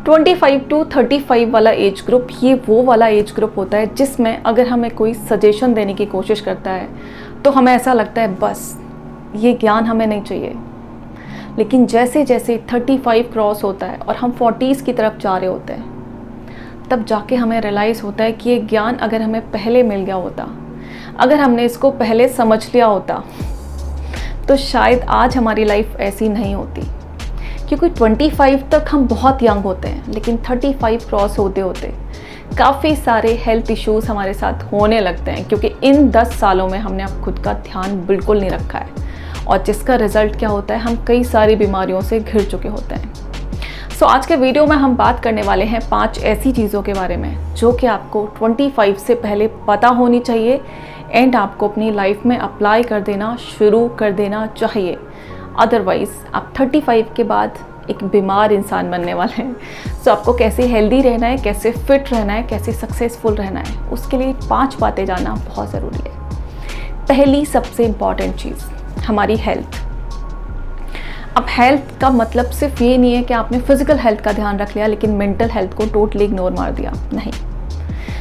25 to 35 वाला age group, ये वो वाला एज ग्रुप होता है जिसमें अगर हमें कोई सजेशन देने की कोशिश करता है तो हमें ऐसा लगता है बस ये ज्ञान हमें नहीं चाहिए। लेकिन जैसे जैसे 35 क्रॉस होता है और हम 40s की तरफ जा रहे होते हैं, तब जाके हमें रियलाइज़ होता है कि ये ज्ञान अगर हमें पहले मिल गया होता, अगर हमने इसको पहले समझ लिया होता, तो शायद आज हमारी लाइफ ऐसी नहीं होती। क्योंकि 25 तक हम बहुत यंग होते हैं, लेकिन 35 क्रॉस होते होते काफ़ी सारे हेल्थ इश्यूज़ हमारे साथ होने लगते हैं, क्योंकि इन 10 सालों में हमने अब खुद का ध्यान बिल्कुल नहीं रखा है, और जिसका रिज़ल्ट क्या होता है, हम कई सारी बीमारियों से घिर चुके होते हैं। सो आज के वीडियो में हम बात करने वाले हैं 5 ऐसी चीज़ों के बारे में जो कि आपको 25 से पहले पता होनी चाहिए एंड आपको अपनी लाइफ में अप्लाई कर देना शुरू कर देना चाहिए। अदरवाइज़ आप 35 के बाद एक बीमार इंसान बनने वाले हैं। सो आपको कैसे हेल्दी रहना है, कैसे फिट रहना है, कैसे सक्सेसफुल रहना है, उसके लिए 5 बातें जानना बहुत ज़रूरी है। पहली सबसे इम्पॉर्टेंट चीज़ हमारी हेल्थ। अब हेल्थ का मतलब सिर्फ ये नहीं है कि आपने फिजिकल हेल्थ का ध्यान रख लिया लेकिन मेंटल हेल्थ को टोटली इग्नोर मार दिया, नहीं।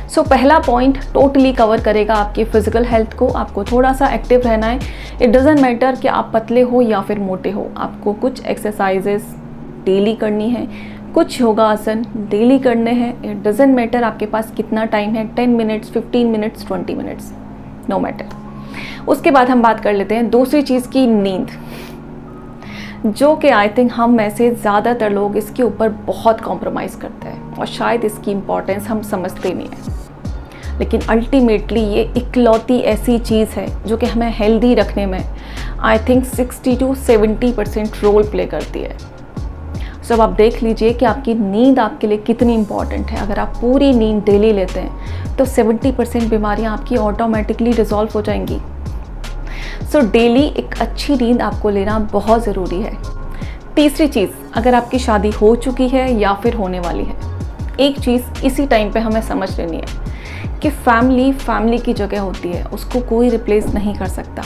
सो पहला पॉइंट टोटली कवर करेगा आपकी फिजिकल हेल्थ को। आपको थोड़ा सा एक्टिव रहना है। इट डजेंट मैटर कि आप पतले हो या फिर मोटे हो, आपको कुछ एक्सरसाइजेस डेली करनी है, कुछ योगासन डेली करने हैं। इट डजेंट मैटर आपके पास कितना टाइम है, 10 minutes, 15 minutes, 20 minutes, no matter. उसके बाद हम बात कर लेते हैं दूसरी चीज़ की, नींद, जो कि आई थिंक हम में से ज़्यादातर लोग इसके ऊपर बहुत कॉम्प्रोमाइज़ करते हैं और शायद इसकी इम्पॉर्टेंस हम समझते नहीं हैं। लेकिन अल्टीमेटली ये इकलौती ऐसी चीज़ है जो कि हमें हेल्दी रखने में I think 60 to 70% role play करती है। सो अब आप देख लीजिए कि आपकी नींद आपके लिए कितनी इंपॉर्टेंट है। अगर आप पूरी नींद डेली लेते हैं तो 70% बीमारियां आपकी ऑटोमेटिकली रिजॉल्व हो जाएंगी। सो डेली एक अच्छी नींद आपको लेना बहुत ज़रूरी है। तीसरी चीज़, अगर आपकी शादी हो चुकी है या फिर होने वाली है, एक चीज़ इसी टाइम पे हमें समझ लेनी है कि फैमिली की जगह होती है, उसको कोई रिप्लेस नहीं कर सकता।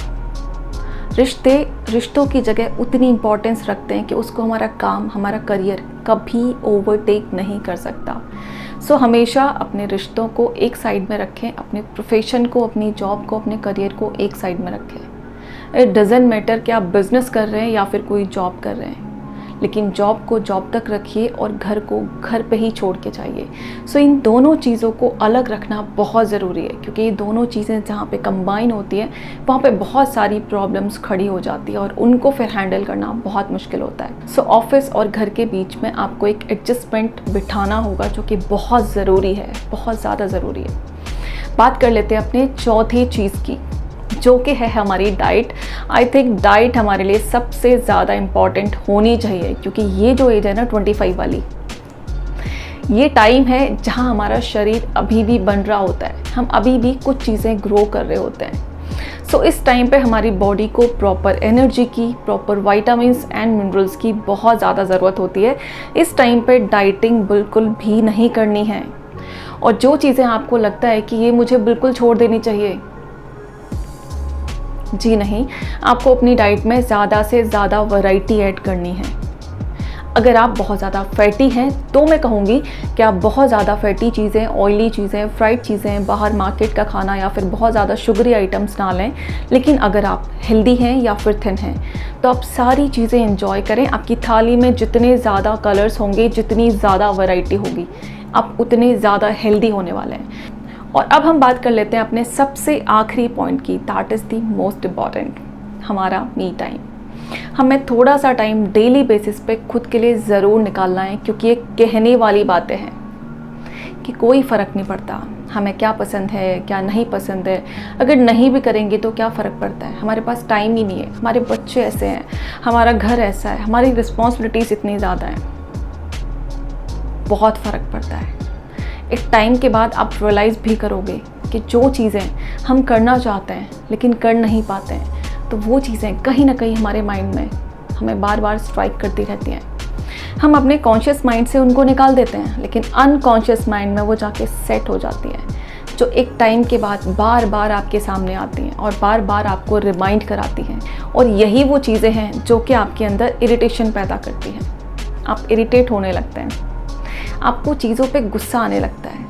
रिश्तों की जगह उतनी इम्पोर्टेंस रखते हैं कि उसको हमारा काम, हमारा करियर कभी ओवरटेक नहीं कर सकता। सो हमेशा अपने रिश्तों को एक साइड में रखें, अपने प्रोफेशन को, अपनी जॉब को, अपने करियर को एक साइड में रखें। इट डजेंट मैटर कि आप बिज़नेस कर रहे हैं या फिर कोई जॉब कर रहे हैं, लेकिन जॉब को जॉब तक रखिए और घर को घर पे ही छोड़ के जाइए। सो इन दोनों चीज़ों को अलग रखना बहुत ज़रूरी है, क्योंकि ये दोनों चीज़ें जहाँ पे कंबाइन होती हैं वहाँ पे बहुत सारी प्रॉब्लम्स खड़ी हो जाती है और उनको फिर हैंडल करना बहुत मुश्किल होता है। सो ऑफिस और घर के बीच में आपको एक एडजस्टमेंट बिठाना होगा जो कि बहुत ज़रूरी है, बहुत ज़्यादा ज़रूरी है। बात कर लेते हैं अपने चौथी चीज़ की, जो कि है हमारी डाइट। आई थिंक डाइट हमारे लिए सबसे ज़्यादा इम्पॉर्टेंट होनी चाहिए, क्योंकि ये जो एज है ना 25 वाली, ये टाइम है जहाँ हमारा शरीर अभी भी बन रहा होता है, हम अभी भी कुछ चीज़ें ग्रो कर रहे होते हैं। सो इस टाइम पे हमारी बॉडी को प्रॉपर एनर्जी की, प्रॉपर विटामिन्स एंड मिनरल्स की बहुत ज़्यादा ज़रूरत होती है। इस टाइम पे डाइटिंग बिल्कुल भी नहीं करनी है, और जो चीज़ें आपको लगता है कि ये मुझे बिल्कुल छोड़ देनी चाहिए, जी नहीं, आपको अपनी डाइट में ज़्यादा से ज़्यादा वैरायटी ऐड करनी है। अगर आप बहुत ज़्यादा फैटी हैं तो मैं कहूँगी कि आप बहुत ज़्यादा फैटी चीज़ें, ऑयली चीज़ें, फ्राइड चीज़ें, बाहर मार्केट का खाना या फिर बहुत ज़्यादा शुगरी आइटम्स ना लें। लेकिन अगर आप हेल्दी हैं या फिर थिन हैं तो आप सारी चीज़ें एंजॉय करें। आपकी थाली में जितने ज़्यादा कलर्स होंगे, जितनी ज़्यादा वैरायटी होगी, आप उतने ज़्यादा हेल्दी होने वाले हैं। और अब हम बात कर लेते हैं अपने सबसे आखिरी पॉइंट की, that is the most important, हमारा मी टाइम। हमें थोड़ा सा टाइम डेली बेसिस पे खुद के लिए ज़रूर निकालना है, क्योंकि ये कहने वाली बातें हैं कि कोई फ़र्क नहीं पड़ता हमें क्या पसंद है, क्या नहीं पसंद है। अगर नहीं भी करेंगे तो क्या फ़र्क पड़ता है, हमारे पास टाइम ही नहीं है, हमारे बच्चे ऐसे हैं, हमारा घर ऐसा है, हमारी रिस्पॉन्सिबिलिटीज़ इतनी ज़्यादा हैं, बहुत फ़र्क पड़ता है। एक टाइम के बाद आप रियलाइज़ भी करोगे कि जो चीज़ें हम करना चाहते हैं लेकिन कर नहीं पाते हैं, तो वो चीज़ें कहीं ना कहीं हमारे माइंड में हमें बार बार स्ट्राइक करती रहती हैं। हम अपने कॉन्शियस माइंड से उनको निकाल देते हैं, लेकिन अनकॉन्शियस माइंड में वो जाके सेट हो जाती हैं, जो एक टाइम के बाद बार बार आपके सामने आती हैं और बार बार आपको रिमाइंड कराती हैं। और यही वो चीज़ें हैं जो कि आपके अंदर इरिटेशन पैदा करती हैं, आप इरिटेट होने लगते हैं। आपको चीज़ों पे गुस्सा आने लगता है,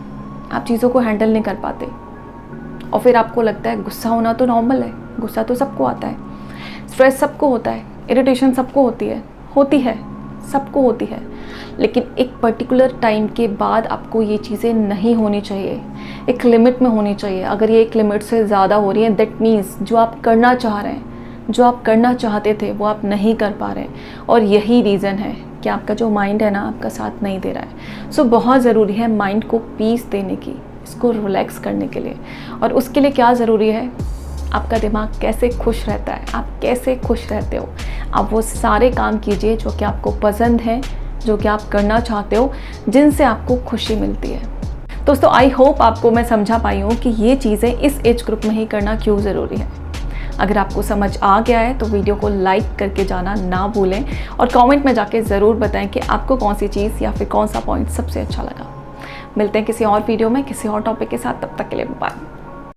आप चीज़ों को हैंडल नहीं कर पाते और फिर आपको लगता है गुस्सा होना तो नॉर्मल है, गुस्सा तो सबको आता है, स्ट्रेस सबको होता है, इरिटेशन सबको होती है सबको होती है। लेकिन एक पर्टिकुलर टाइम के बाद आपको ये चीज़ें नहीं होनी चाहिए, एक लिमिट में होनी चाहिए। अगर ये एक लिमिट से ज़्यादा हो रही है, दैट मीन्स जो आप करना चाह रहे हैं, जो आप करना चाहते थे वो आप नहीं कर पा रहे हैं, और यही रीज़न है कि आपका जो माइंड है ना आपका साथ नहीं दे रहा है। सो बहुत ज़रूरी है माइंड को पीस देने की, इसको रिलैक्स करने के लिए। और उसके लिए क्या ज़रूरी है, आपका दिमाग कैसे खुश रहता है, आप कैसे खुश रहते हो, आप वो सारे काम कीजिए जो कि आपको पसंद है, जो कि आप करना चाहते हो, जिनसे आपको खुशी मिलती है। दोस्तों आई होप आपको मैं समझा पाई हूँ कि ये चीज़ें इस एज ग्रुप में ही करना क्यों ज़रूरी है। अगर आपको समझ आ गया है तो वीडियो को लाइक करके जाना ना भूलें और कमेंट में जाके ज़रूर बताएं कि आपको कौन सी चीज़ या फिर कौन सा पॉइंट सबसे अच्छा लगा। मिलते हैं किसी और वीडियो में किसी और टॉपिक के साथ, तब तक के लिए बाय।